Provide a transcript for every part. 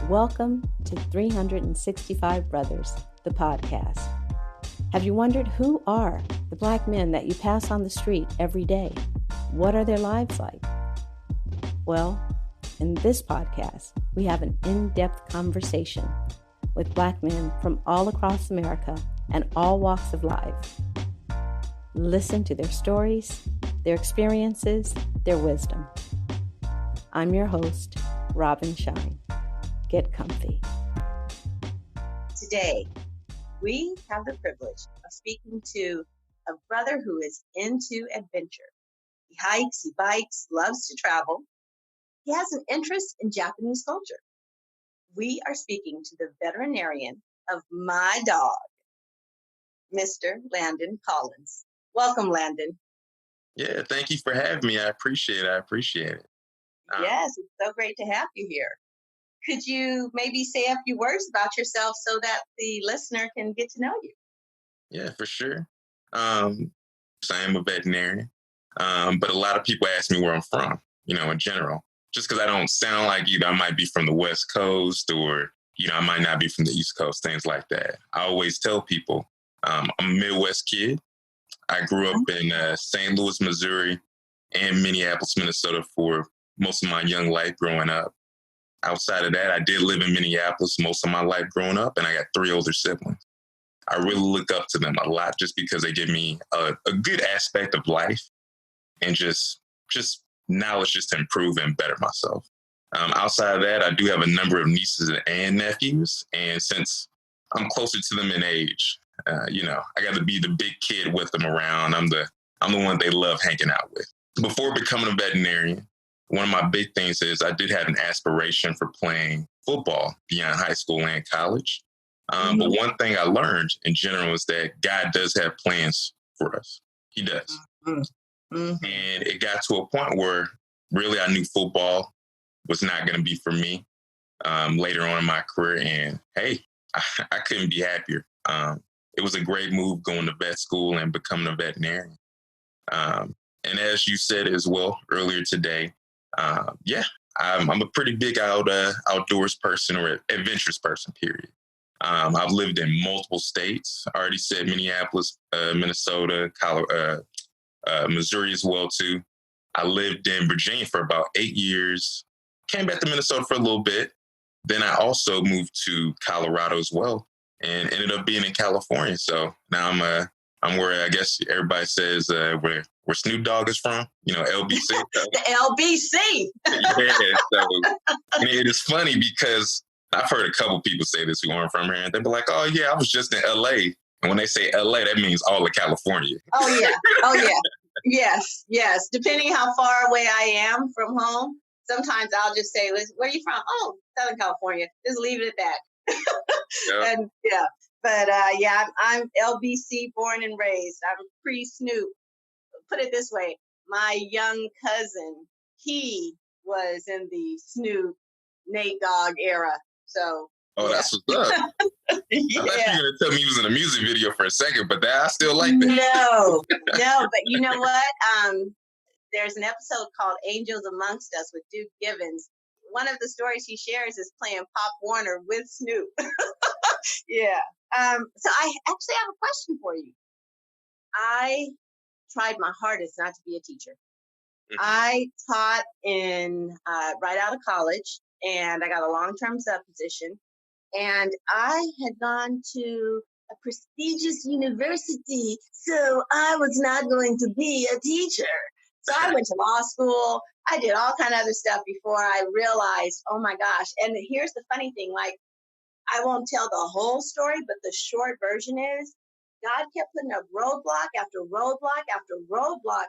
Welcome to 365 Brothers, the podcast. Have you wondered who are the Black men that you pass on the street every day? What are their lives like? Well, in this podcast, we have an in-depth conversation with Black men from all across America and all walks of life. Listen to their stories, their experiences, their wisdom. I'm your host, Robin Shine. Get comfy. Today, we have the privilege of speaking to a brother who is into adventure. He hikes, he bikes, loves to travel. He has an interest in Japanese culture. We are speaking to the veterinarian of my dog, Mr. Landon Collins. Welcome, Landon. Yeah, thank you for having me. I appreciate it. Yes, it's so great to have you here. Could you maybe say a few words about yourself so that the listener can get to know you? Yeah, for sure. So I am a veterinarian, but a lot of people ask me where I'm from, in general. Just because I don't sound like I might be from the West Coast or, I might not be from the East Coast, things like that. I always tell people I'm a Midwest kid. I grew up in St. Louis, Missouri, and Minneapolis, Minnesota for most of my young life growing up. Outside of that, I did live in Minneapolis most of my life growing up, and I got 3 older siblings. I really look up to them a lot just because they give me a good aspect of life and just knowledge just to improve and better myself. Outside of that, I do have a number of nieces and nephews, and since I'm closer to them in age, I got to be the big kid with them around. I'm the one they love hanging out with. Before becoming a veterinarian, one of my big things is I did have an aspiration for playing football beyond high school and college. But one thing I learned in general is that God does have plans for us. He does. And it got to a point where really I knew football was not going to be for me later on in my career. And hey, I couldn't be happier. It was a great move going to vet school and becoming a veterinarian. And as you said as well earlier today, I'm a pretty big outdoors person or adventurous person, period. I've lived in multiple states. I already said Minneapolis, Minnesota, Missouri as well, too. I lived in Virginia for about 8 years, came back to Minnesota for a little bit. Then I also moved to Colorado as well and ended up being in California. So now I'm where I guess everybody says where Snoop Dogg is from, LBC. So. The LBC. Yeah, so it is funny because I've heard a couple people say this who aren't from here, and they'll be like, "Oh yeah, I was just in LA." And when they say LA, that means all of California. Oh yeah. Yes. Depending how far away I am from home, sometimes I'll just say, "Listen, where are you from?" "Oh, Southern California." Just leave it at that. Yep. And yeah. But I'm LBC born and raised. I'm pre-Snoop. Put it this way, my young cousin, he was in the Snoop, Nate Dogg era. So. Oh, yeah. That's what's up. I thought you were going to tell me he was in a music video for a second, but I still like that. No, but you know what? There's an episode called Angels Amongst Us with Duke Givens. One of the stories he shares is playing Pop Warner with Snoop. Yeah. So I actually have a question for you. I tried my hardest not to be a teacher. I taught in right out of college, and I got a long-term sub position. And I had gone to a prestigious university, so I was not going to be a teacher. So I went to law school. I did all kind of other stuff before I realized, oh my gosh. And here's the funny thing, I won't tell the whole story, but the short version is God kept putting up roadblock after roadblock after roadblock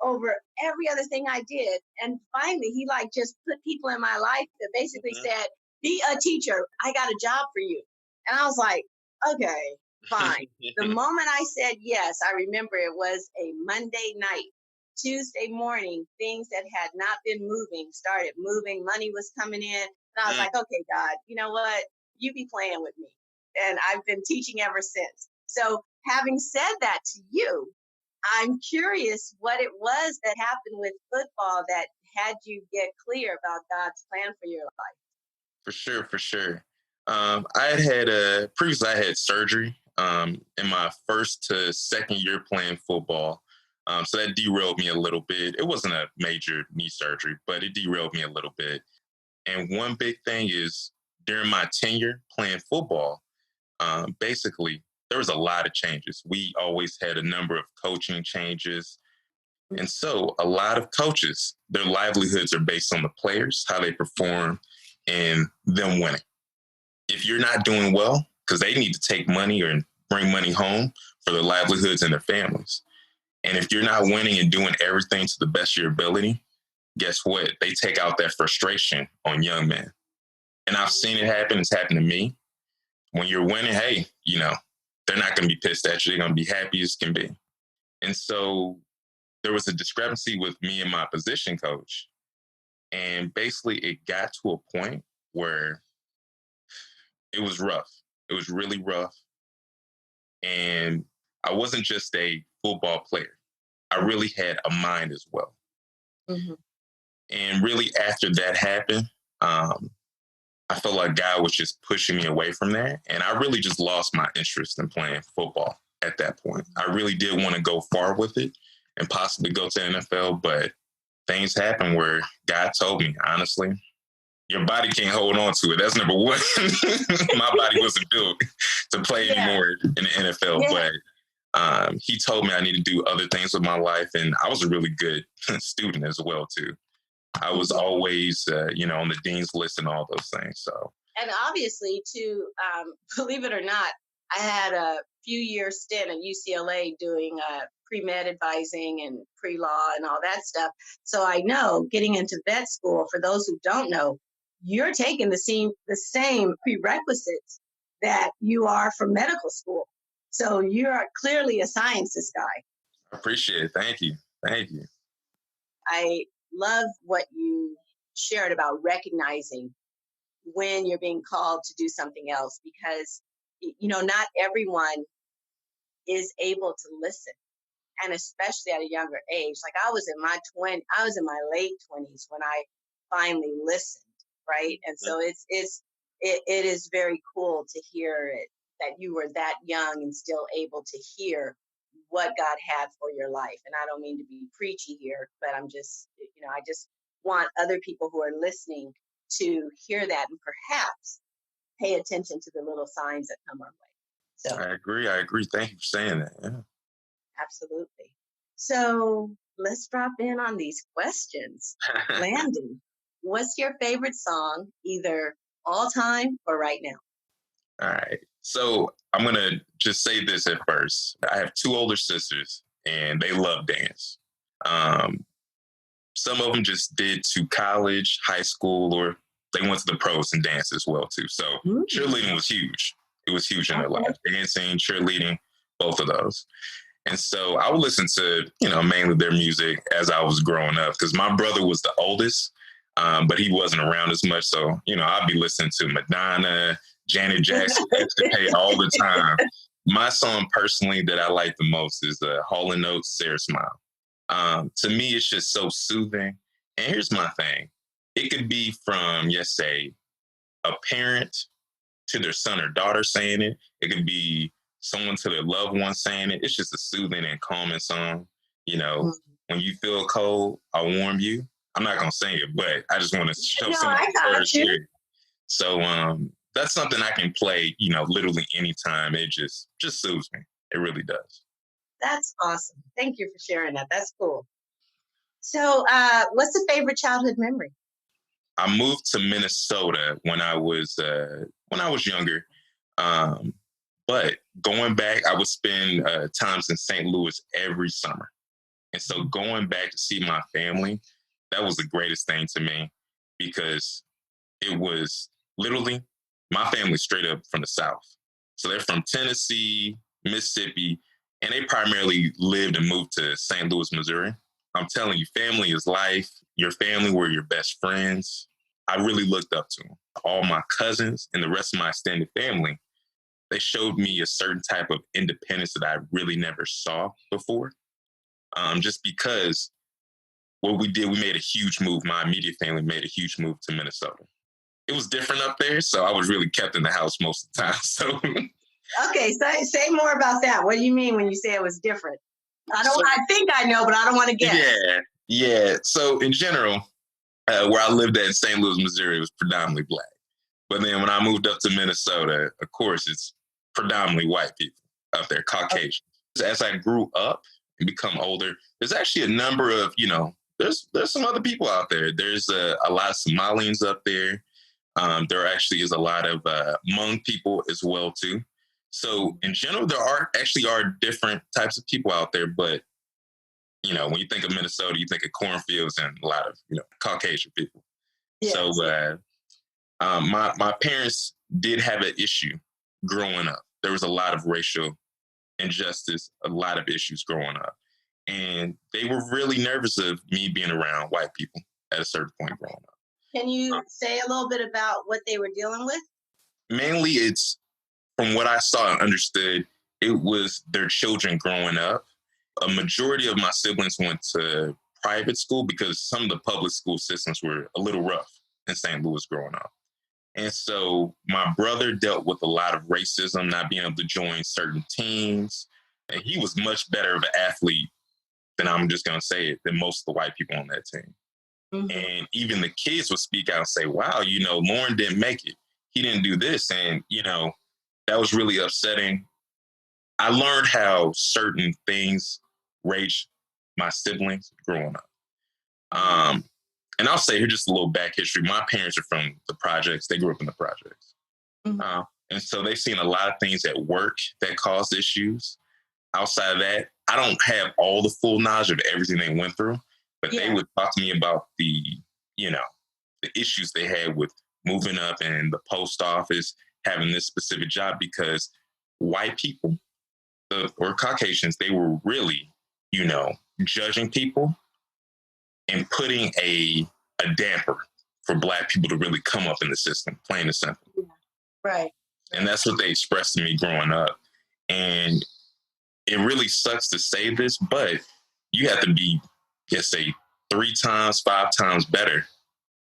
over every other thing I did. And finally, he just put people in my life that basically said, be a teacher. I got a job for you. And I was like, okay, fine. The moment I said yes, I remember it was a Monday night. Tuesday morning, things that had not been moving started moving. Money was coming in. And I was like, okay, God, you know what? You be playing with me. And I've been teaching ever since. So having said that to you, I'm curious what it was that happened with football that had you get clear about God's plan for your life. For sure, for sure. Previously I had surgery in my first to second year playing football. So that derailed me a little bit. It wasn't a major knee surgery, but it derailed me a little bit. And one big thing is during my tenure playing football, basically there was a lot of changes. We always had a number of coaching changes. And so a lot of coaches, their livelihoods are based on the players, how they perform, and them winning. If you're not doing well, because they need to take money or bring money home for their livelihoods and their families. And if you're not winning and doing everything to the best of your ability, guess what? They take out that frustration on young men. And I've seen it happen. It's happened to me. When you're winning, hey, they're not going to be pissed at you. They're going to be happy as can be. And so there was a discrepancy with me and my position coach. And basically it got to a point where it was rough. It was really rough. And I wasn't just a football player. I really had a mind as well. Mm-hmm. And really after that happened, I felt like God was just pushing me away from there. And I really just lost my interest in playing football at that point. I really did want to go far with it and possibly go to NFL, but things happened where God told me, honestly, your body can't hold on to it. That's number one. My body wasn't built to play anymore in the NFL, but he told me I need to do other things with my life. And I was a really good student as well, too. I was always, on the dean's list and all those things. So, and obviously, too, believe it or not, I had a few-year stint at UCLA doing pre-med advising and pre-law and all that stuff. So I know getting into vet school, for those who don't know, you're taking the same prerequisites that you are for medical school. So you're clearly a sciences guy. I appreciate it. Thank you. Thank you. I love what you shared about recognizing when you're being called to do something else, because, not everyone is able to listen. And especially at a younger age, like I was in my late 20s when I finally listened. Right. And so it is very cool to hear it, that you were that young and still able to hear what God had for your life. And I don't mean to be preachy here, but I'm just, I just want other people who are listening to hear that and perhaps pay attention to the little signs that come our way. So I agree. Thank you for saying that. Yeah. Absolutely. So let's drop in on these questions. Landon, what's your favorite song, either all time or right now? All right. So I'm going to just say this at first. I have two older sisters and they love dance. Some of them just did to college, high school, or they went to the pros and dance as well too. So cheerleading was huge. It was huge in their life. Dancing, cheerleading, both of those. And so I would listen to, mainly their music as I was growing up, because my brother was the oldest, but he wasn't around as much. So, I'd be listening to Madonna, Janet Jackson, all the time. My song personally that I like the most is Hall & Oates, Sarah Smile. To me, it's just so soothing. And here's my thing. It could be from, say, a parent to their son or daughter saying it. It could be someone to their loved one saying it. It's just a soothing and calming song. When you feel cold, I'll warm you. I'm not going to sing it, but I just want to show some words here. So that's something I can play, literally anytime. It just soothes me. It really does. That's awesome. Thank you for sharing that. That's cool. So what's the favorite childhood memory? I moved to Minnesota when I was younger. But going back, I would spend times in St. Louis every summer. And so going back to see my family, that was the greatest thing to me, because it was literally my family straight up from the South. So they're from Tennessee, Mississippi, and they primarily lived and moved to St. Louis, Missouri. I'm telling you, family is life. Your family were your best friends. I really looked up to them. All my cousins and the rest of my extended family, they showed me a certain type of independence that I really never saw before. Just because what we did, we made a huge move. My immediate family made a huge move to Minnesota. it was different up there. So I was really kept in the house most of the time. So Okay, say more about that. What do you mean when you say it was different? So- I think I know, but I don't want to guess. yeah. So in general, where I lived at in St. Louis, Missouri, it was predominantly black. But then when I moved up to Minnesota, of course, it's predominantly white people up there, Caucasian. As I grew up and become older, there's actually a number of, there's some other people out there. There's a lot of Somalians up there. There actually is a lot of Hmong people as well, too. So in general, there are different types of people out there. But, when you think of Minnesota, you think of cornfields and a lot of, Caucasian people. Yes. So my parents did have an issue growing up. There was a lot of racial injustice, a lot of issues growing up. And they were really nervous of me being around white people at a certain point growing up. Can you say a little bit about what they were dealing with? Mainly it's, from what I saw and understood, it was their children growing up. A majority of my siblings went to private school because some of the public school systems were a little rough in St. Louis growing up. And so my brother dealt with a lot of racism, not being able to join certain teams. And he was much better of an athlete than, I'm just going to say it, than most of the white people on that team. Mm-hmm. And even the kids would speak out and say, wow, Lauren didn't make it. He didn't do this. And, that was really upsetting. I learned how certain things raised my siblings growing up. And I'll say here just a little back history. My parents are from the projects. They grew up in the projects. Mm-hmm. And so they've seen a lot of things at work that caused issues. Outside of that, I don't have all the full knowledge of everything they went through, but they would talk to me about the issues they had with moving up in the post office, having this specific job, because white people or Caucasians, they were really, judging people and putting a damper for Black people to really come up in the system, plain and simple. Yeah. Right. And that's what they expressed to me growing up. And it really sucks to say this, but you have to be, let's say, 3 times, 5 times better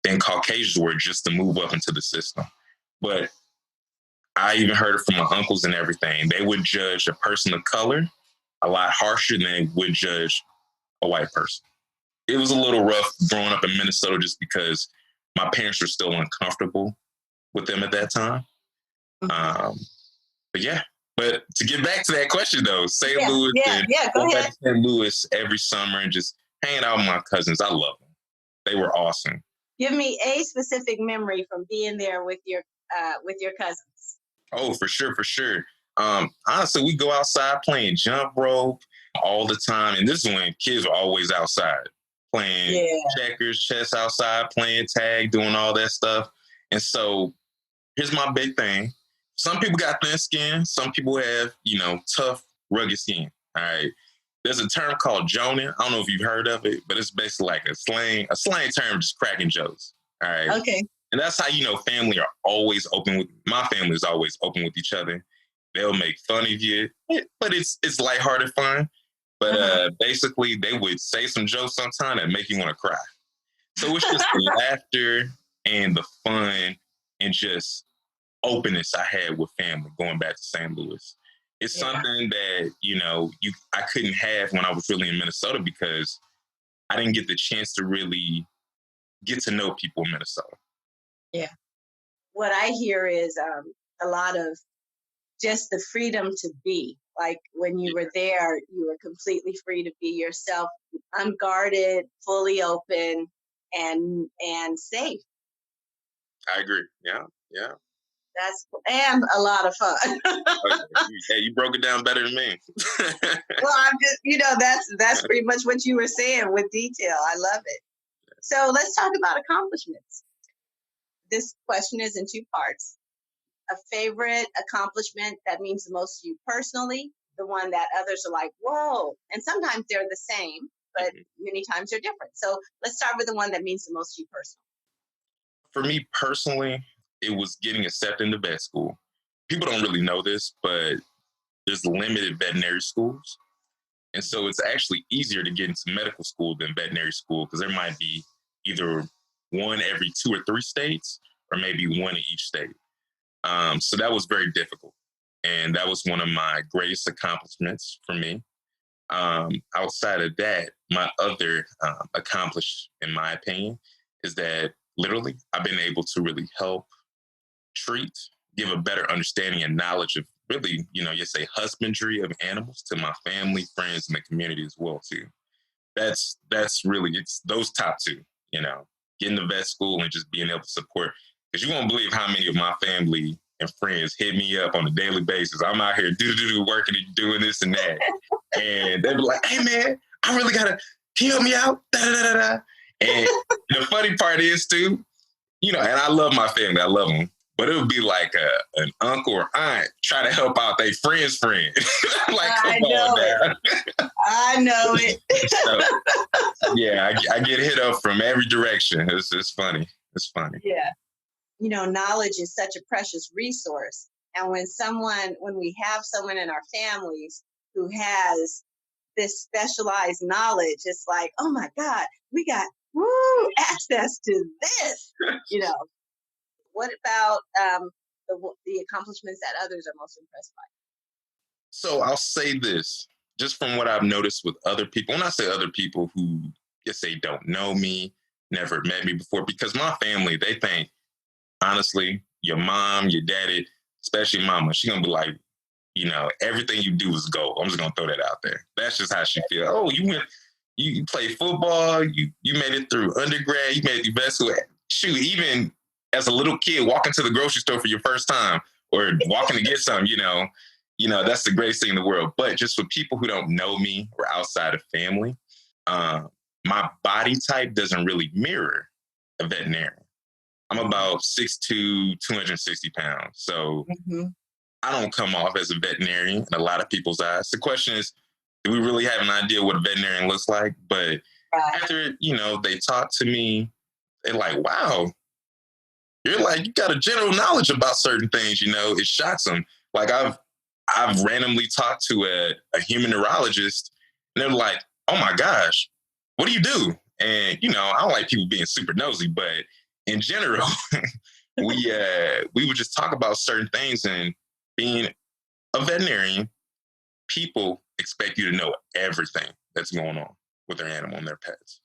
than Caucasians were just to move up into the system. But I even heard it from my uncles and everything. They would judge a person of color a lot harsher than they would judge a white person. It was a little rough growing up in Minnesota just because my parents were still uncomfortable with them at that time. But to get back to that question though, St. Louis, go back to St. Louis every summer and just hanging out with my cousins. I love them. They were awesome. Give me a specific memory from being there with your cousins. Oh, for sure. Honestly, we go outside playing jump rope all the time. And this is when kids were always outside playing checkers, chess outside, playing tag, doing all that stuff. And so here's my big thing. Some people got thin skin. Some people have, tough, rugged skin. All right. There's a term called joning. I don't know if you've heard of it, but it's basically like a slang term, just cracking jokes. All right. Okay. And that's how, family are always open with, my family is always open with each other. They'll make fun of you, but it's lighthearted fun. But basically, they would say some jokes sometimes that make you want to cry. So it's just the laughter and the fun and just openness I had with family going back to St. Louis. It's something that, I couldn't have when I was really in Minnesota because I didn't get the chance to really get to know people in Minnesota. Yeah. What I hear is a lot of just the freedom to be. Like when you were there, you were completely free to be yourself, unguarded, fully open, and safe. I agree. Yeah. And a lot of fun. Hey, you broke it down better than me. Well, I'm just, that's pretty much what you were saying with detail. I love it. So let's talk about accomplishments. This question is in 2 parts. A favorite accomplishment that means the most to you personally, the one that others are like, whoa. And sometimes they're the same, but many times they're different. So let's start with the one that means the most to you personally. For me personally, it was getting accepted into vet school. People don't really know this, but there's limited veterinary schools. And so it's actually easier to get into medical school than veterinary school because there might be either one every 2 or 3 states or maybe one in each state. So that was very difficult. And that was one of my greatest accomplishments for me. Outside of that, my other accomplishment, in my opinion, is that literally I've been able to really help treat, give a better understanding and knowledge of really, you say husbandry of animals to my family, friends, and the community as well too. That's really, it's those top two, getting to vet school and just being able to support. Because you won't believe how many of my family and friends hit me up on a daily basis. I'm out here working and doing this and that. And they be like, hey man, I really can you help me out? Da, da, da, da. And the funny part is too, and I love my family, I love them. But it would be like an uncle or aunt try to help out their friend's friend. Like, come on now. I know it. So, yeah, I get hit up from every direction. It's funny. It's funny. Yeah. Knowledge is such a precious resource. And when we have someone in our families who has this specialized knowledge, it's like, oh my God, we got access to this, What about the accomplishments that others are most impressed by? So I'll say this, just from what I've noticed with other people, when I say other people who just say don't know me, never met me before, because my family, they think, honestly, your mom, your daddy, especially mama, she's going to be like, everything you do is gold. I'm just going to throw that out there. That's just how she feels. Oh, you played football, you made it through undergrad, you made it through vet school. Shoot, even as a little kid walking to the grocery store for your first time or walking to get something, that's the greatest thing in the world. But just for people who don't know me or outside of family, my body type doesn't really mirror a veterinarian. I'm about 6'2", 260 pounds. So I don't come off as a veterinarian in a lot of people's eyes. The question is, do we really have an idea what a veterinarian looks like? But after, they talk to me, they're like, wow, you got a general knowledge about certain things, it shocks them. Like I've randomly talked to a human neurologist and they're like, oh my gosh, what do you do? And, I don't like people being super nosy, but in general, we would just talk about certain things, and being a veterinarian, people expect you to know everything that's going on with their animal and their pets.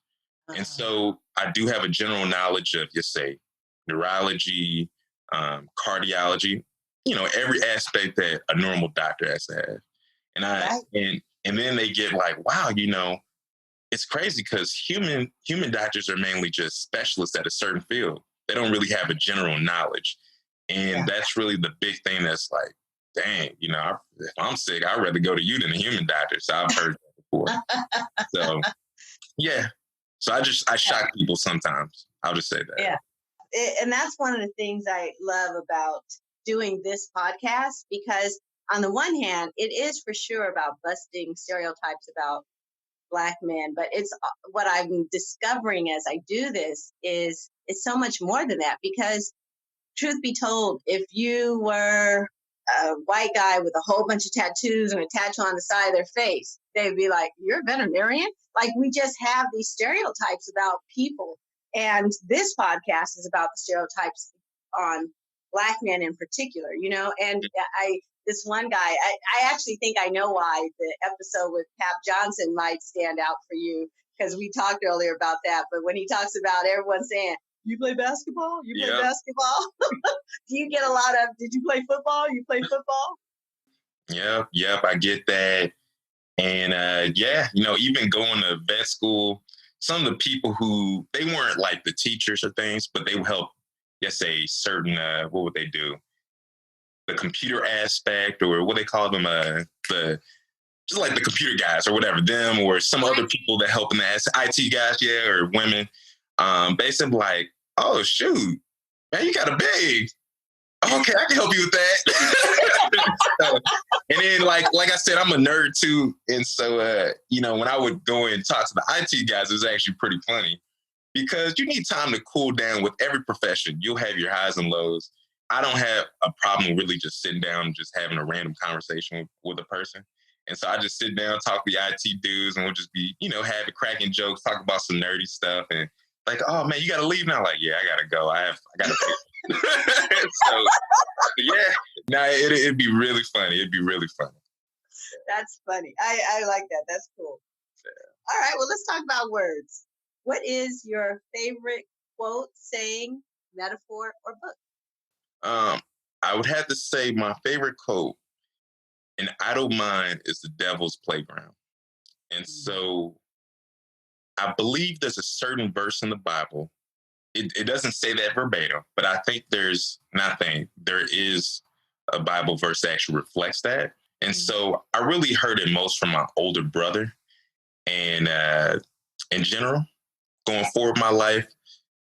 And so I do have a general knowledge of, just say, neurology, cardiology, every aspect that a normal doctor has to have. And and then they get like, wow, it's crazy because human doctors are mainly just specialists at a certain field. They don't really have a general knowledge. And that's really the big thing that's like, dang, if I'm sick, I'd rather go to you than a human doctor. So I've heard that before. So, yeah. So I shock people sometimes. I'll just say that. Yeah. And that's one of the things I love about doing this podcast, because on the one hand, it is for sure about busting stereotypes about Black men, but it's what I'm discovering as I do this is it's so much more than that, because truth be told, if you were a white guy with a whole bunch of tattoos and a tattoo on the side of their face, they'd be like, you're a veterinarian? Like, we just have these stereotypes about people. And this podcast is about the stereotypes on Black men in particular, and this one guy, I actually think I know why the episode with Pap Johnson might stand out for you, because we talked earlier about that. But when he talks about everyone saying, you play basketball? You play basketball? Do you get a lot of, did you play football? You play football? Yep, I get that. And even going to vet school, some of the people who, they weren't like the teachers or things, but they would help, say, certain, what would they do? The computer aspect, or what they call them, just like the computer guys or whatever, them or some other people that help in the IT guys, or women. Basically like, oh shoot, man, you got a big. Okay, I can help you with that. And then like I said, I'm a nerd too. And so, when I would go and talk to the IT guys, it was actually pretty funny, because you need time to cool down. With every profession, you'll have your highs and lows. I don't have a problem really just sitting down and just having a random conversation with a person. And so I just sit down, talk to the IT dudes, and we'll just be, having cracking jokes, talk about some nerdy stuff. And like, oh man, you got to leave now. Like, yeah, I got to go. I got to pay. So yeah, no, it'd be really funny. It'd be really funny. That's funny. I like that. That's cool. Yeah. All right. Well, let's talk about words. What is your favorite quote, saying, metaphor, or book? I would have to say my favorite quote, an idle mind is the devil's playground. And so I believe there's a certain verse in the Bible. It doesn't say that verbatim, but I think there is a Bible verse that actually reflects that. And so I really heard it most from my older brother. And in general, going forward my life,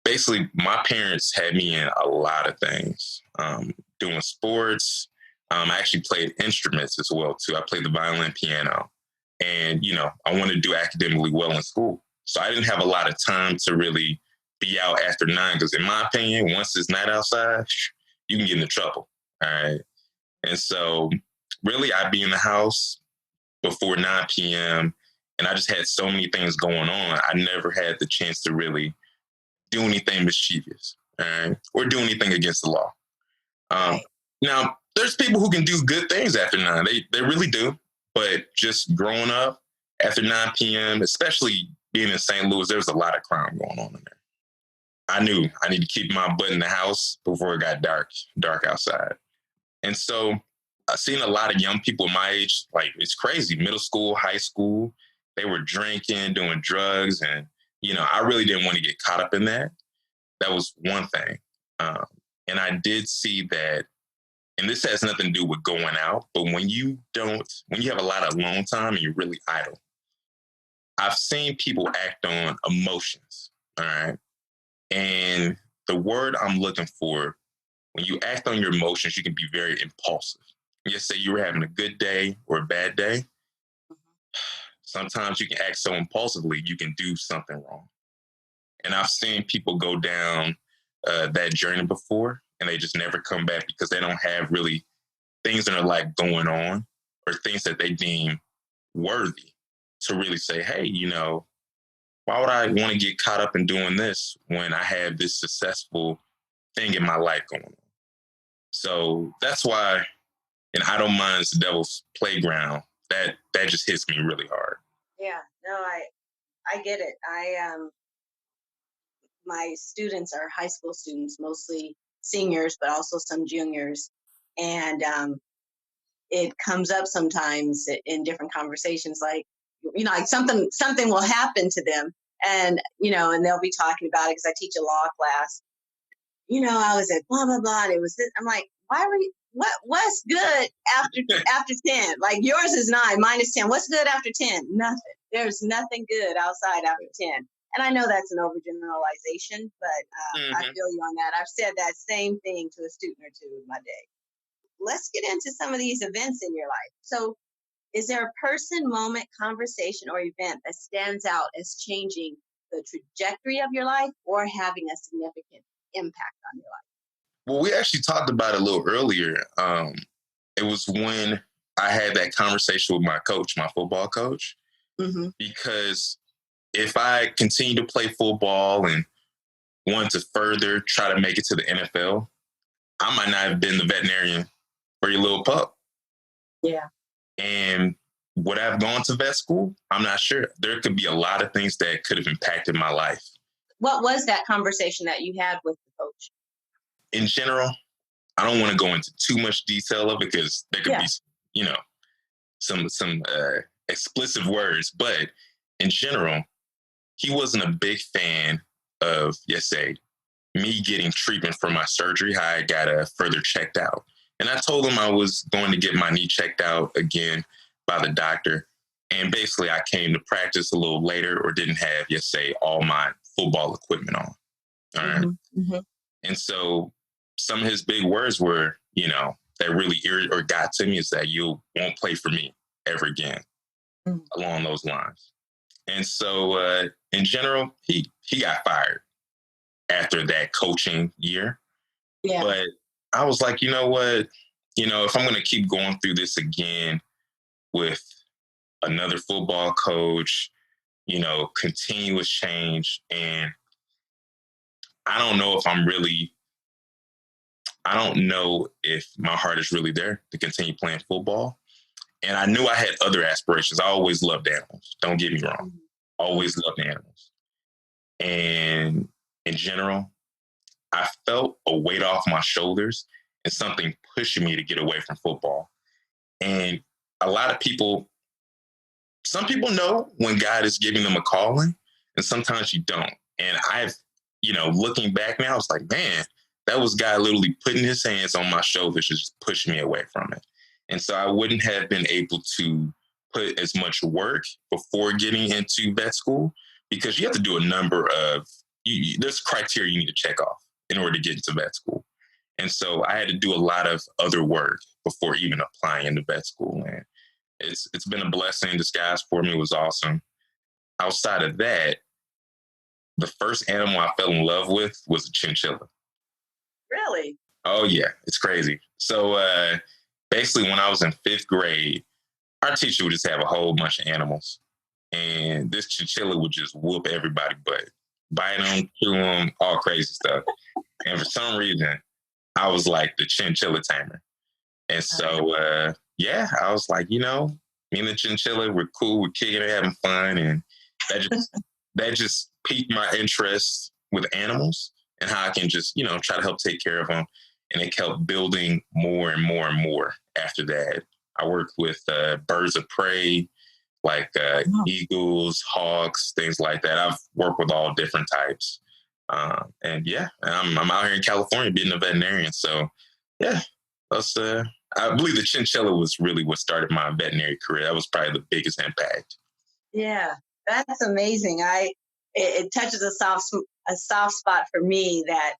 basically my parents had me in a lot of things, doing sports. I actually played instruments as well, too. I played the violin, piano. And, I wanted to do academically well in school. So I didn't have a lot of time to really be out after 9, because in my opinion, once it's night outside, you can get into trouble. All right. And so really I'd be in the house before 9 p.m. and I just had so many things going on. I never had the chance to really do anything mischievous, all right, or do anything against the law. Now, there's people who can do good things after 9. They really do. But just growing up after 9 p.m., especially being in St. Louis, there was a lot of crime going on in there. I knew I need to keep my butt in the house before it got dark outside. And so I've seen a lot of young people my age, like it's crazy, middle school, high school, they were drinking, doing drugs. And, I really didn't want to get caught up in that. That was one thing. And I did see that, and this has nothing to do with going out, but when you have a lot of alone time and you're really idle, I've seen people act on emotions, all right? And the word I'm looking for, when you act on your emotions, you can be very impulsive. Just say you were having a good day or a bad day. Sometimes you can act so impulsively, you can do something wrong. And I've seen people go down that journey before, and they just never come back because they don't have really things that are like going on or things that they deem worthy to really say, hey, why would I want to get caught up in doing this when I have this successful thing in my life going on? So that's why an idle mind is the devil's playground. That just hits me really hard. Yeah, no, I get it. My students are high school students, mostly seniors, but also some juniors. And it comes up sometimes in different conversations, like, like something will happen to them. And, and they'll be talking about it because I teach a law class. I was at blah, blah, blah. And it was this. I'm like, why were you, what's good after 10? Like yours is 9, mine is 10. What's good after 10? Nothing. There's nothing good outside after 10. And I know that's an overgeneralization, but I feel you on that. I've said that same thing to a student or two in my day. Let's get into some of these events in your life. So is there a person, moment, conversation, or event that stands out as changing the trajectory of your life or having a significant impact on your life? Well, we actually talked about it a little earlier. It was when I had that conversation with my coach, my football coach, because if I continue to play football and want to further try to make it to the NFL, I might not have been the veterinarian for your little pup. Yeah. And would I have gone to vet school? I'm not sure. There could be a lot of things that could have impacted my life. What was that conversation that you had with the coach? In general, I don't want to go into too much detail of it because there could be, some explicit words. But in general, he wasn't a big fan of, me getting treatment for my surgery, how I got further checked out. And I told him I was going to get my knee checked out again by the doctor. And basically I came to practice a little later or didn't have, all my football equipment on. All right. And so some of his big words were, that really irritated or got to me is that you won't play for me ever again, along those lines. And so in general, he got fired after that coaching year. Yeah. But I was like, you know what? If I'm going to keep going through this again with another football coach, continuous change, and I don't know if I don't know if my heart is really there to continue playing football. And I knew I had other aspirations. I always loved animals. Don't get me wrong. Always loved animals. And in general, I felt a weight off my shoulders and something pushing me to get away from football. And a lot of people, some people know when God is giving them a calling, and sometimes you don't. And looking back now, I was like, man, that was God literally putting his hands on my shoulders to just push me away from it. And so I wouldn't have been able to put as much work before getting into vet school, because you have to do a number of, there's criteria you need to check off in order to get into vet school. And so I had to do a lot of other work before even applying into vet school. And it's been a blessing in disguise for me. It was awesome. Outside of that, the first animal I fell in love with was a chinchilla. Really? Oh, yeah. It's crazy. So basically, when I was in 5th grade, our teacher would just have a whole bunch of animals. And this chinchilla would just whoop everybody's butt, bite them, chew them, all crazy stuff. And for some reason, I was like the chinchilla tamer. And so, I was like, me and the chinchilla, we're cool, we're kicking it, having fun. And that just piqued my interest with animals and how I can just, try to help take care of them. And it kept building more and more and more after that. I worked with birds of prey, like eagles, hawks, things like that. I've worked with all different types. And I'm out here in California being a veterinarian. So, that's, I believe the chinchilla was really what started my veterinary career. That was probably the biggest impact. Yeah, that's amazing. It touches a soft spot for me that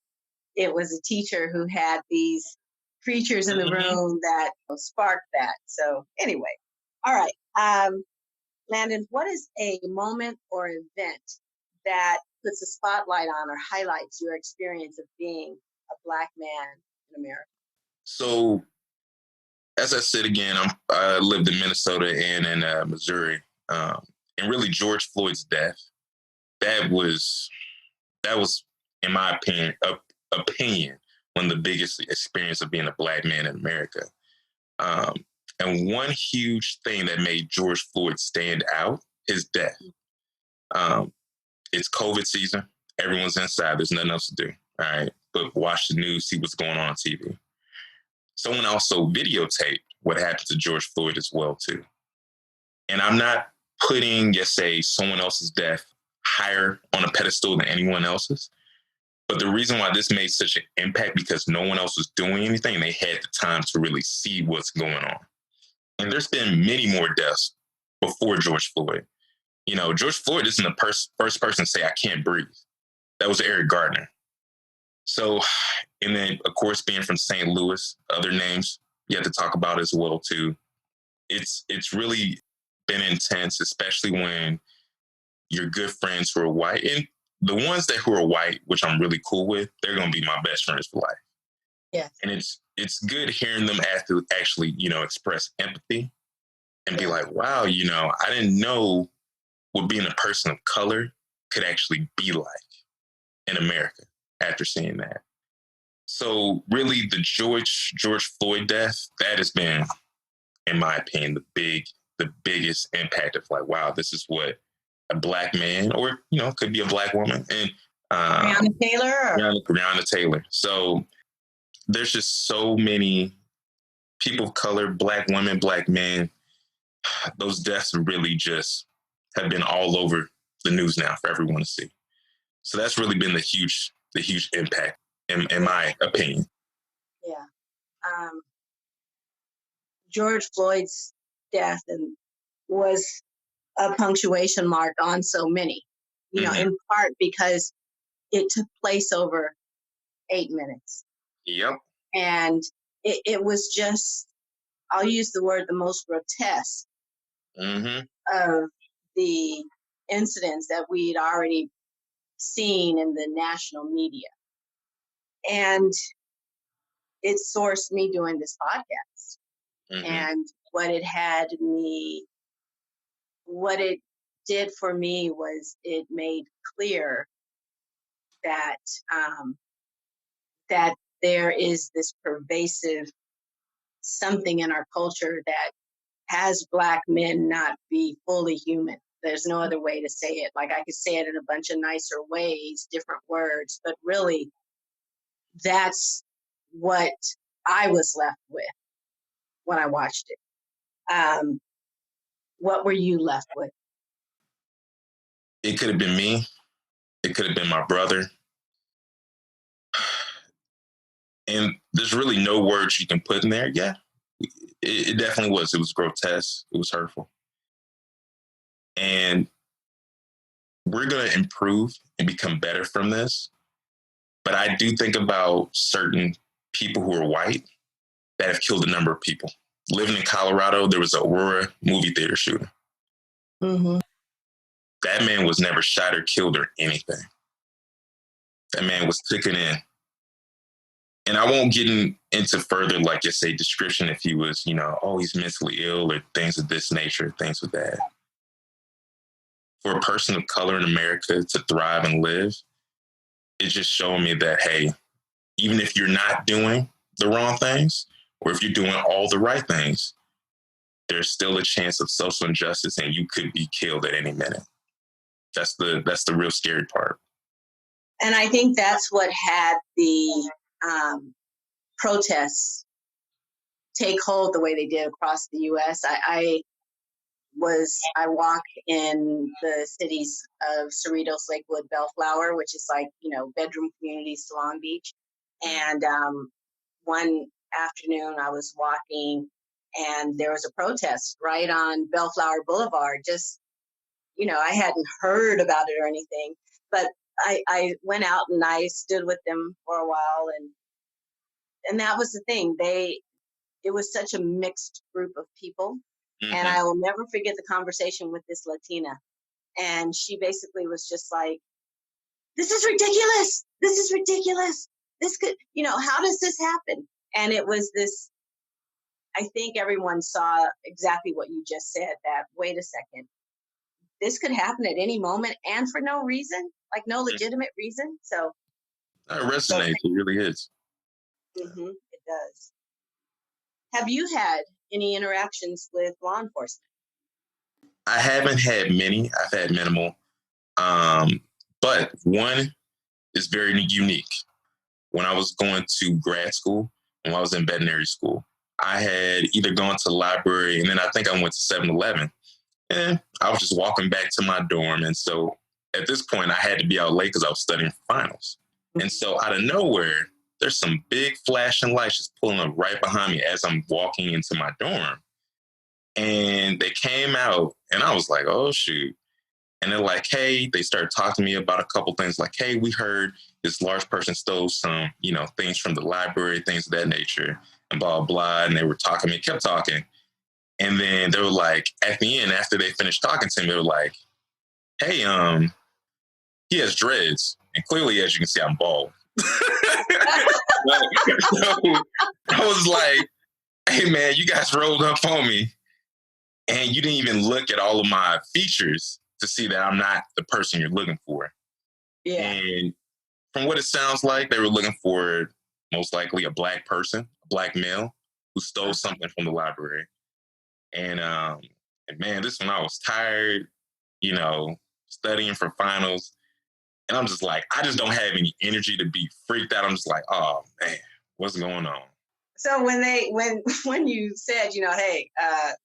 it was a teacher who had these creatures in the room that sparked that. So anyway, all right. Landon, what is a moment or event that puts a spotlight on or highlights your experience of being a Black man in America? So, as I said again, I lived in Minnesota and in Missouri. And really, George Floyd's death, that was, in my opinion, one of the biggest experience of being a Black man in America. And one huge thing that made George Floyd stand out is death. It's COVID season. Everyone's inside. There's nothing else to do. All right. But watch the news, see what's going on TV. Someone also videotaped what happened to George Floyd as well, too. And I'm not putting, someone else's death higher on a pedestal than anyone else's. But the reason why this made such an impact, because no one else was doing anything. They had the time to really see what's going on. And there's been many more deaths before George Floyd. George Floyd isn't the first person to say, I can't breathe. That was Eric Gardner. So, and then, of course, being from St. Louis, other names you have to talk about as well, too. It's really been intense, especially when your good friends who are white, and the ones who are white, which I'm really cool with, they're going to be my best friends for life. Yeah. And it's good hearing them actually, express empathy and be like, wow, I didn't know what being a person of color could actually be like in America after seeing that. So really the George Floyd death, that has been, in my opinion, the biggest impact of like, wow, this is what a Black man, or, could be a Black woman. And Breonna Taylor? Breonna Taylor. So there's just so many people of color, Black women, Black men. Those deaths really just have been all over the news now for everyone to see. So that's really been the huge impact in my opinion. Yeah. George Floyd's death was a punctuation mark on so many, in part because it took place over 8 minutes. Yep. And it was just, I'll use the word, the most grotesque of the incidents that we'd already seen in the national media. And it sourced me doing this podcast. And what it did for me was it made clear that that there is this pervasive something in our culture that has Black men not be fully human. There's no other way to say it. Like, I could say it in a bunch of nicer ways, different words, but really that's what I was left with when I watched it. What were you left with? It could have been me. It could have been my brother. And there's really no words you can put in there. Yeah, it definitely was. It was grotesque. It was hurtful. And we're going to improve and become better from this. But I do think about certain people who are white that have killed a number of people. Living in Colorado, there was a Aurora movie theater shooting. Mm-hmm. That man was never shot or killed or anything. That man was taken in. And I won't get into further, like, just say description if he was, oh, he's mentally ill or things of this nature, things with that. For a person of color in America to thrive and live, it's just showing me that, hey, even if you're not doing the wrong things, or if you're doing all the right things, there's still a chance of social injustice and you could be killed at any minute. That's the real scary part. And I think that's what had the protests take hold the way they did across the U.S. I walk in the cities of Cerritos, Lakewood, Bellflower, which is like, bedroom communities to Long Beach. And one afternoon I was walking and there was a protest right on Bellflower Boulevard. Just, I hadn't heard about it or anything, but I went out and I stood with them for a while, and that was the thing. It was such a mixed group of people. Mm-hmm. And I will never forget the conversation with this Latina. And she basically was just like, this is ridiculous. This is ridiculous. This could, how does this happen? And it was this, I think everyone saw exactly what you just said, that, wait a second, this could happen at any moment and for no reason, like no legitimate reason. So that resonates. It really is. Mm-hmm, it does. Have you had any interactions with law enforcement? I haven't had many. I've had minimal. But one is very unique. When I was going to grad school, when I was in veterinary school, I had either gone to the library and then I think I went to 7-Eleven. And I was just walking back to my dorm. And so at this point, I had to be out late because I was studying for finals. And so out of nowhere, there's some big flashing lights just pulling up right behind me as I'm walking into my dorm. And they came out and I was like, oh, shoot. And they're like, hey, they started talking to me about a couple things like, hey, we heard this large person stole some, things from the library, things of that nature, and blah, blah. And they were talking to me, kept talking. And then they were like, at the end, after they finished talking to me, they were like, hey, he has dreads. And clearly, as you can see, I'm bald. So I was like, hey, man, you guys rolled up on me. And you didn't even look at all of my features to see that I'm not the person you're looking for. Yeah. And from what it sounds like, they were looking for most likely a Black person, a Black male who stole something from the library. And man, this one I was tired, studying for finals. And I'm just like, I just don't have any energy to be freaked out. I'm just like, oh man, what's going on? So when you said, hey,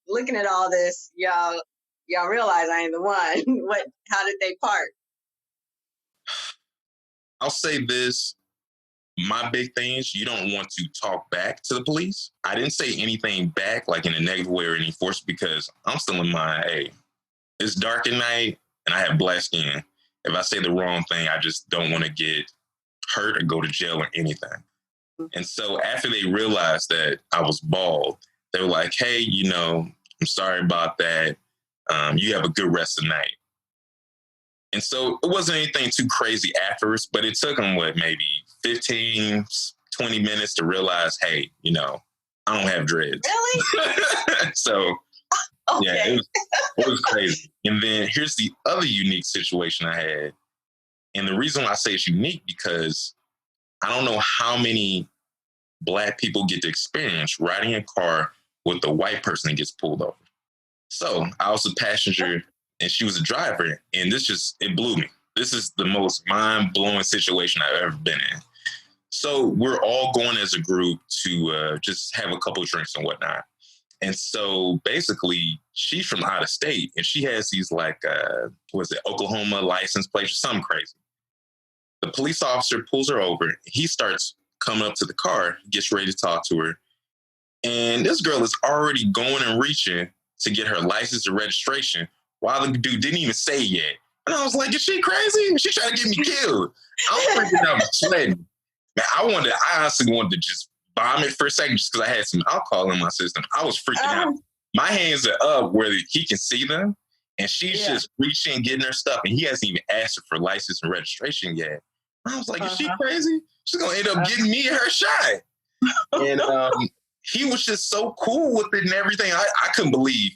looking at all this, y'all realize I ain't the one. How did they part? I'll say this. My big thing is you don't want to talk back to the police. I didn't say anything back, like in a negative way or any force, because I'm still in my, hey, it's dark at night and I have black skin. If I say the wrong thing, I just don't want to get hurt or go to jail or anything. And so after they realized that I was bald, they were like, hey, I'm sorry about that. You have a good rest of the night. And so it wasn't anything too crazy afterwards, but it took them, maybe 15, 20 minutes to realize, hey, I don't have dreads. Really? So, okay. Yeah, it was crazy. And then here's the other unique situation I had. And the reason why I say it's unique because I don't know how many Black people get to experience riding a car with a white person that gets pulled over. So I was a passenger and she was a driver, and it blew me. This is the most mind-blowing situation I've ever been in. So we're all going as a group to just have a couple of drinks and whatnot. And so basically, she's from out of state, and she has these Oklahoma license plates or something crazy. The police officer pulls her over. He starts coming up to the car, gets ready to talk to her. And this girl is already going and reaching to get her license and registration while the dude didn't even say it yet. And I was like, is she crazy? Is she trying to get me killed? I was freaking out, sweating. Man, I honestly wanted to just vomit for a second just because I had some alcohol in my system. I was freaking out. My hands are up where he can see them. And she's just reaching, getting her stuff. And he hasn't even asked her for license and registration yet. I was like, is she crazy? She's going to end up getting me her shot. And he was just so cool with it and everything. I couldn't believe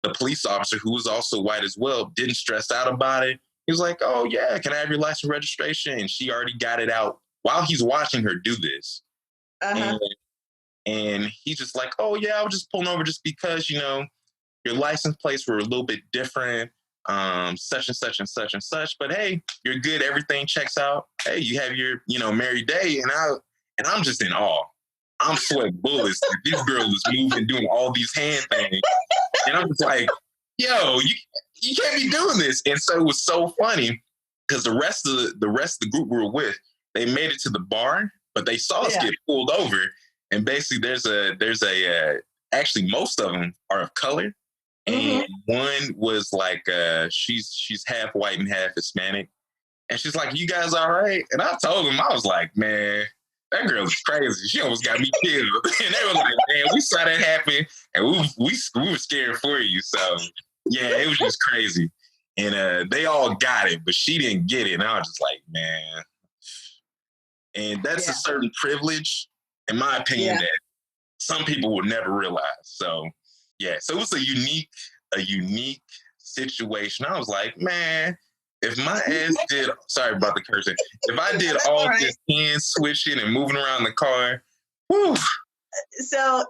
the police officer, who was also white as well, didn't stress out about it. He was like, oh, yeah, can I have your license and registration? And she already got it out while he's watching her do this. And he's just like, oh, yeah, I was just pulling over just because, your license plates were a little bit different, such and such and such and such. But, hey, you're good. Everything checks out. Hey, you have your, merry day. And I'm just in awe. I'm sweating bullets. This girl is moving, doing all these hand things. And I'm just like, yo, you can't be doing this. And so it was so funny because the rest of the group we were with, they made it to the bar, but they saw us get pulled over. And basically actually most of them are of color. And one was like, she's half white and half Hispanic. And she's like, you guys all right? And I told them, I was like, man, that girl is crazy. She almost got me killed. And they were like, man, we saw that happen, and we were scared for you. So, yeah, it was just crazy. And they all got it, but she didn't get it. And I was just like, man. And that's a certain privilege, in my opinion, that some people will never realize. So, yeah. So it was a unique situation. I was like, man, if my ass did, sorry about the cursing, if I did all this hand switching and moving around the car, whew. So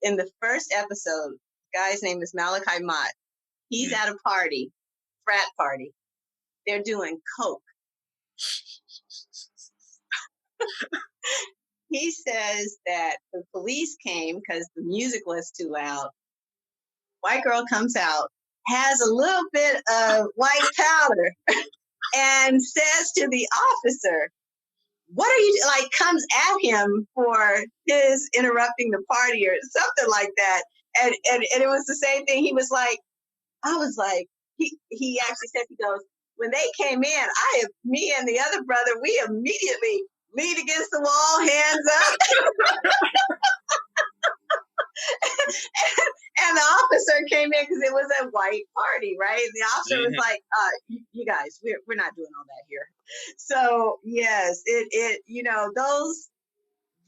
in the first episode, the guy's name is Malachi Mott. He's at a party, frat party. They're doing coke. He says that the police came because the music was too loud. White girl comes out, has a little bit of white powder, and says to the officer, what are you, comes at him for his interrupting the party or something like that. And it was the same thing. He was like, he actually said, he goes, when they came in, me and the other brother, we immediately leaned against the wall, hands up. And the officer came in because it was a white party, right? The officer was like, you guys, we're not doing all that here. So yes,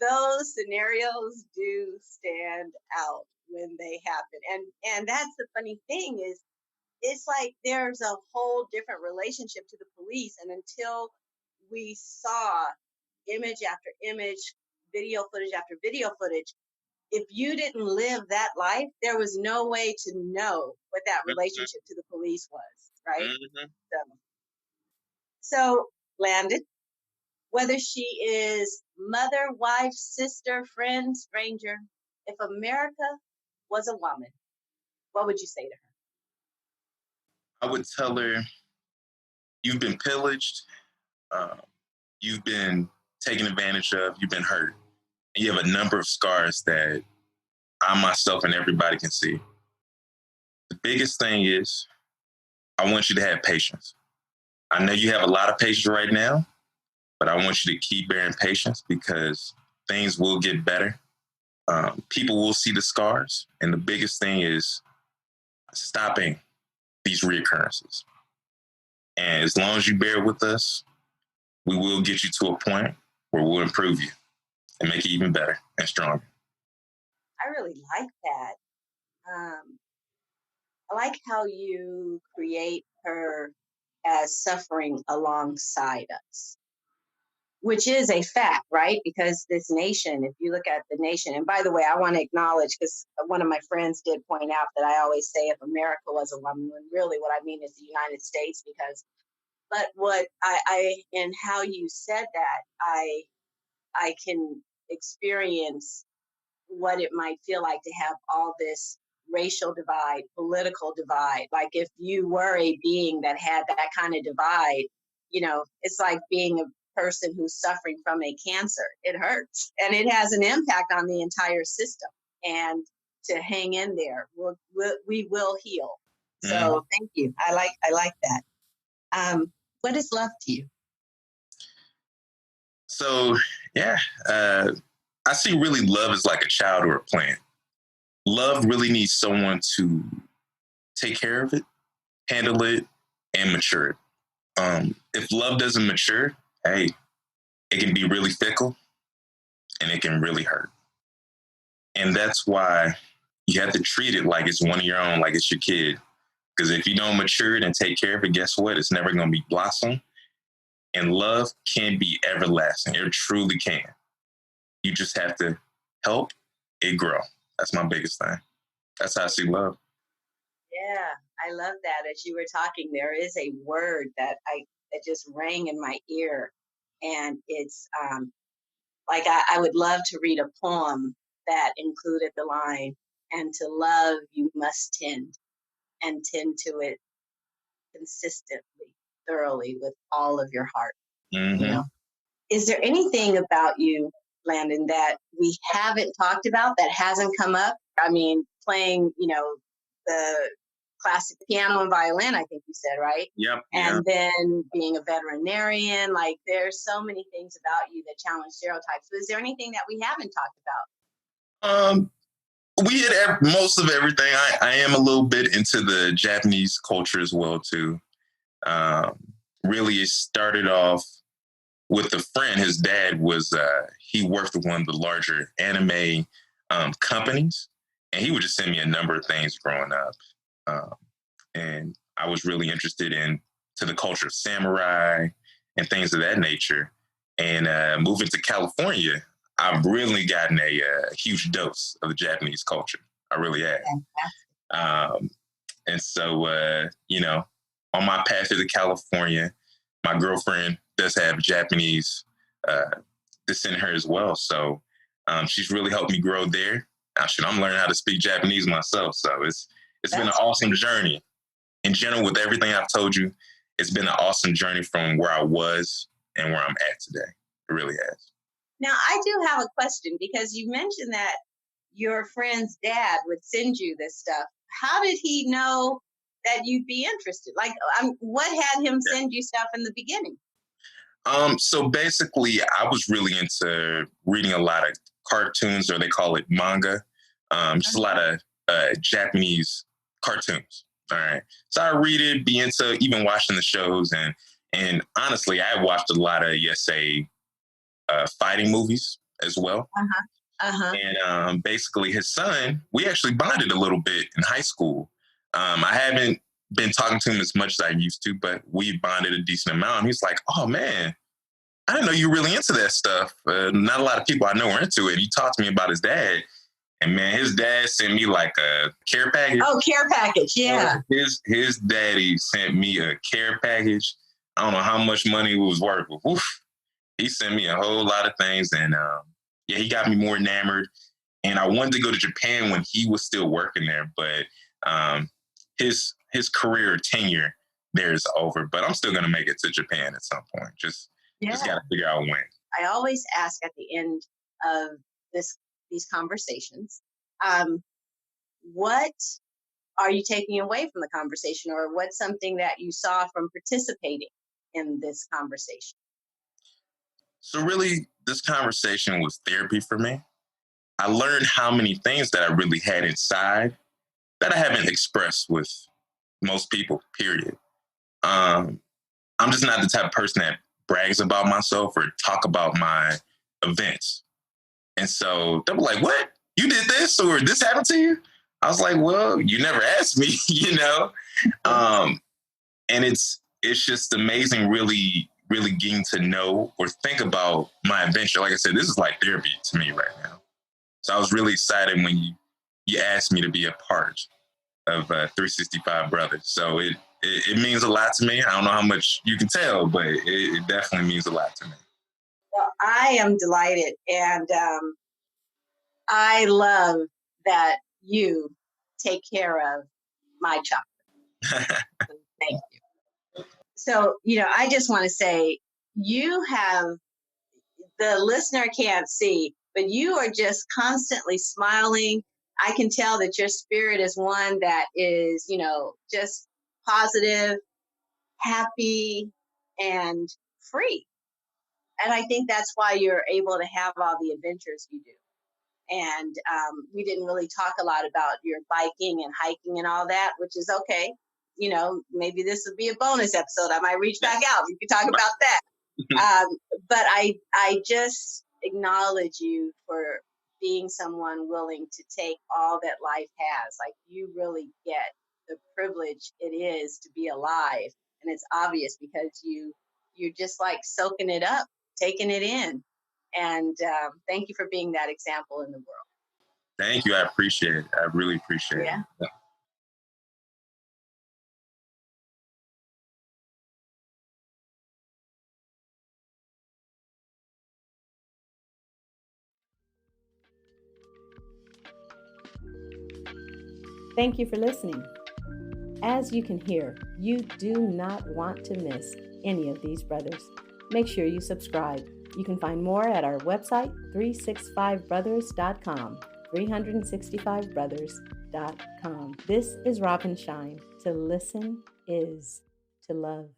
those scenarios do stand out when they happen. And that's the funny thing is, it's like there's a whole different relationship to the police. And until we saw image after image, video footage after video footage, if you didn't live that life, there was no way to know what that relationship to the police was, right? So, Landon, whether she is mother, wife, sister, friend, stranger, if America was a woman, what would you say to her? I would tell her, you've been pillaged, you've been taken advantage of, you've been hurt. And you have a number of scars that I myself and everybody can see. The biggest thing is, I want you to have patience. I know you have a lot of patience right now, but I want you to keep bearing patience because things will get better. People will see the scars. And the biggest thing is stopping these reoccurrences. And as long as you bear with us, we will get you to a point where we'll improve you and make it even better and stronger. I really like that. I like how you create her as suffering alongside us, which is a fact, right? Because this nation, if you look at the nation, and by the way, I want to acknowledge, because one of my friends did point out that I always say if America was a woman, when really what I mean is the United States, because, but what I and how you said that, I can experience what it might feel like to have all this racial divide, political divide. Like if you were a being that had that kind of divide, it's like being a person who's suffering from a cancer. It hurts and it has an impact on the entire system. And to hang in there, we will heal. So thank you. I like that. What is love to you? So, yeah, I see really love as like a child or a plant. Love really needs someone to take care of it, handle it, and mature it. If love doesn't mature, hey, it can be really fickle and it can really hurt. And that's why you have to treat it like it's one of your own, like it's your kid. Because if you don't mature it and take care of it, guess what? It's never going to be blossom. And love can be everlasting. It truly can. You just have to help it grow. That's my biggest thing. That's how I see love. Yeah, I love that. As you were talking, there is a word that just rang in my ear. And it's like I would love to read a poem that included the line, and to love you must tend, and tend to it consistently, thoroughly, with all of your heart. Mm-hmm. Is there anything about you, Landon, that we haven't talked about that hasn't come up? I mean, playing, the classic piano and violin, I think you said, right? Yep. And then being a veterinarian, like there's so many things about you that challenge stereotypes. So is there anything that we haven't talked about? We hit most of everything. I am a little bit into the Japanese culture as well, too. Really, it started off with a friend. His dad he worked with one of the larger anime companies, and he would just send me a number of things growing up. And I was really interested to the culture of samurai and things of that nature. And moving to California, I've really gotten a huge dose of the Japanese culture. I really have. And so, on my path to California, my girlfriend does have Japanese descent in her as well. So she's really helped me grow there. I'm learning how to speak Japanese myself. So it's been an awesome journey. In general, with everything I've told you, it's been an awesome journey from where I was and where I'm at today. It really has. Now, I do have a question, because you mentioned that your friend's dad would send you this stuff. How did he know that you'd be interested? Like, what had him send you stuff in the beginning? So basically, I was really into reading a lot of cartoons, or they call it manga. Just a lot of Japanese cartoons. All right. So I read it, be into even watching the shows. And honestly, I watched a lot of, fighting movies as well. And basically his son, we actually bonded a little bit in high school. I haven't been talking to him as much as I used to, but we bonded a decent amount. And he's like, oh man, I didn't know you were really into that stuff. Not a lot of people I know are into it. He talked to me about his dad. And man, his dad sent me like a care package. Oh, care package, yeah. His daddy sent me a care package. I don't know how much money it was worth, but woof, he sent me a whole lot of things. And he got me more enamored. And I wanted to go to Japan when he was still working there, but his career tenure there is over. But I'm still gonna make it to Japan at some point. Just gotta figure out when. I always ask at the end of these conversations, what are you taking away from the conversation, or what's something that you saw from participating in this conversation? So really, this conversation was therapy for me. I learned how many things that I really had inside that I haven't expressed with most people, period. I'm just not the type of person that brags about myself or talk about my events. And so they were like, what? You did this, or this happened to you? I was like, well, you never asked me, And it's it's just amazing, really, really getting to know or think about my adventure. Like I said, this is like therapy to me right now. So I was really excited when you asked me to be a part of 365 Brothers. So it means a lot to me. I don't know how much you can tell, but it definitely means a lot to me. Well, I am delighted, and I love that you take care of my chocolate. Thank you. So, I just want to say you have, the listener can't see, but you are just constantly smiling. I can tell that your spirit is one that is, just positive, happy, and free. And I think that's why you're able to have all the adventures you do. And we didn't really talk a lot about your biking and hiking and all that, which is okay. Maybe this would be a bonus episode. I might reach back out. We could talk about that. But I just acknowledge you for being someone willing to take all that life has. Like, you really get the privilege it is to be alive. And it's obvious because you're just like soaking it up, taking it in. And thank you for being that example in the world. Thank you. I appreciate it. I really appreciate it. Yeah. Thank you for listening. As you can hear, you do not want to miss any of these brothers. Make sure you subscribe. You can find more at our website, 365brothers.com, 365brothers.com. This is Robin Shine. To listen is to love.